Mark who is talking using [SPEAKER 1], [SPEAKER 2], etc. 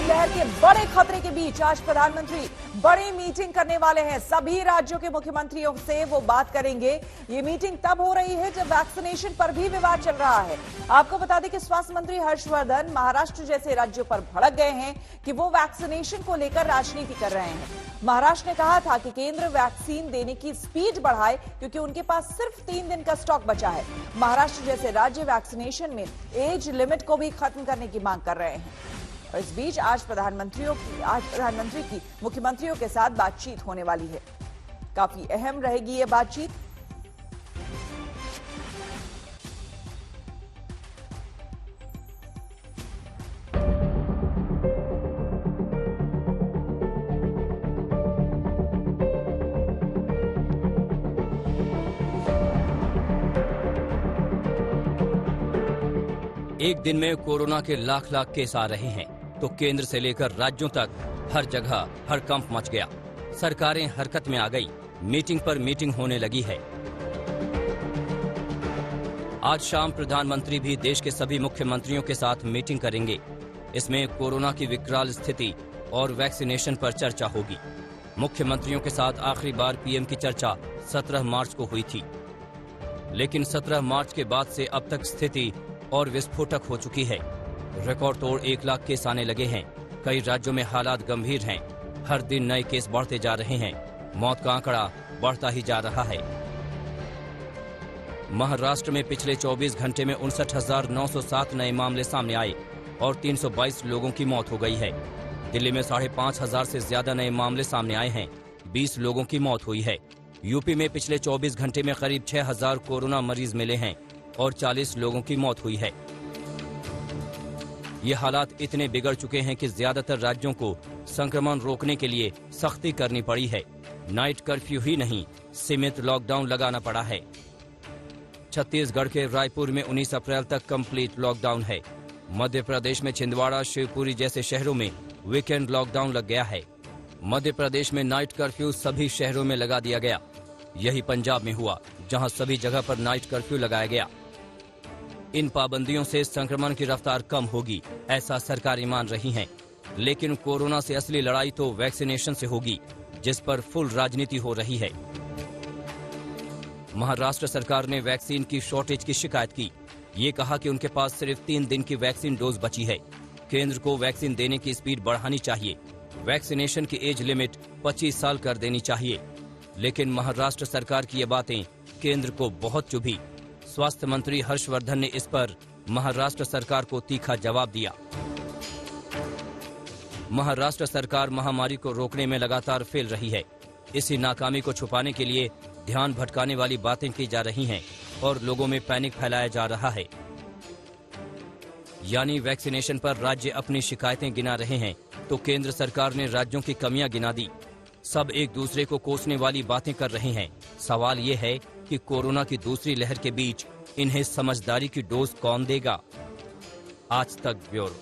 [SPEAKER 1] लहर के बड़े खतरे के बीच आज प्रधानमंत्री बड़ी मीटिंग करने वाले हैं। सभी राज्यों के मुख्यमंत्रियों से वो बात करेंगे। ये मीटिंग तब हो रही है जब वैक्सीनेशन पर भी विवाद चल रहा है। आपको बता दें कि स्वास्थ्य मंत्री हर्षवर्धन महाराष्ट्र जैसे राज्यों पर भड़क गए हैं कि वो वैक्सीनेशन को लेकर राजनीति कर रहे हैं। महाराष्ट्र ने कहा था कि केंद्र वैक्सीन देने की स्पीड बढ़ाए क्योंकि उनके पास सिर्फ 3 दिन का स्टॉक बचा है। महाराष्ट्र जैसे राज्य वैक्सीनेशन में एज लिमिट को भी खत्म करने की मांग कर रहे हैं। और इस बीच आज प्रधानमंत्री की मुख्यमंत्रियों के साथ बातचीत होने वाली है। काफी अहम रहेगी ये बातचीत।
[SPEAKER 2] एक दिन में कोरोना के लाख केस आ रहे हैं तो केंद्र से लेकर राज्यों तक हर जगह हड़कंप मच गया। सरकारें हरकत में आ गई। मीटिंग पर मीटिंग होने लगी है। आज शाम प्रधानमंत्री भी देश के सभी मुख्यमंत्रियों के साथ मीटिंग करेंगे। इसमें कोरोना की विकराल स्थिति और वैक्सीनेशन पर चर्चा होगी। मुख्यमंत्रियों के साथ आखिरी बार पीएम की चर्चा 17 मार्च को हुई थी, लेकिन 17 मार्च के बाद से अब तक स्थिति और विस्फोटक हो चुकी है। रिकॉर्ड तोड़ 1 लाख केस आने लगे हैं। कई राज्यों में हालात गंभीर हैं। हर दिन नए केस बढ़ते जा रहे हैं। मौत का आंकड़ा बढ़ता ही जा रहा है। महाराष्ट्र में पिछले 24 घंटे में 59,907 नए मामले सामने आए और 322 लोगों की मौत हो गई है। दिल्ली में 5,500 से ज्यादा नए मामले सामने आए हैं। 20 लोगों की मौत हुई है। यूपी में पिछले 24 घंटे में करीब 6,000 कोरोना मरीज मिले हैं और 40 लोगों की मौत हुई है। ये हालात इतने बिगड़ चुके हैं कि ज्यादातर राज्यों को संक्रमण रोकने के लिए सख्ती करनी पड़ी है। नाइट कर्फ्यू ही नहीं, सीमित लॉकडाउन लगाना पड़ा है। छत्तीसगढ़ के रायपुर में 19 अप्रैल तक कंप्लीट लॉकडाउन है। मध्य प्रदेश में छिंदवाड़ा, शिवपुरी जैसे शहरों में वीकेंड लॉकडाउन लग गया है। मध्य प्रदेश में नाइट कर्फ्यू सभी शहरों में लगा दिया गया। यही पंजाब में हुआ, जहां सभी जगह पर नाइट कर्फ्यू लगाया गया। इन पाबंदियों से संक्रमण की रफ्तार कम होगी, ऐसा सरकारें मान रही हैं। लेकिन कोरोना से असली लड़ाई तो वैक्सीनेशन से होगी, जिस पर फुल राजनीति हो रही है। महाराष्ट्र सरकार ने वैक्सीन की शॉर्टेज की शिकायत की। ये कहा कि उनके पास सिर्फ 3 दिन की वैक्सीन डोज बची है। केंद्र को वैक्सीन देने की स्पीड बढ़ानी चाहिए। वैक्सीनेशन की एज लिमिट 25 साल कर देनी चाहिए। लेकिन महाराष्ट्र सरकार की ये बातें केंद्र को बहुत चुभी। स्वास्थ्य मंत्री हर्षवर्धन ने इस पर महाराष्ट्र सरकार को तीखा जवाब दिया। महाराष्ट्र सरकार महामारी को रोकने में लगातार फेल रही है। इसी नाकामी को छुपाने के लिए ध्यान भटकाने वाली बातें की जा रही हैं और लोगों में पैनिक फैलाया जा रहा है। यानी वैक्सीनेशन पर राज्य अपनी शिकायतें गिना रहे हैं तो केंद्र सरकार ने राज्यों की कमियां गिना दी। सब एक दूसरे को कोसने वाली बातें कर रहे हैं। सवाल ये है कि कोरोना की दूसरी लहर के बीच इन्हें समझदारी की डोज कौन देगा? आज तक ब्यूरो।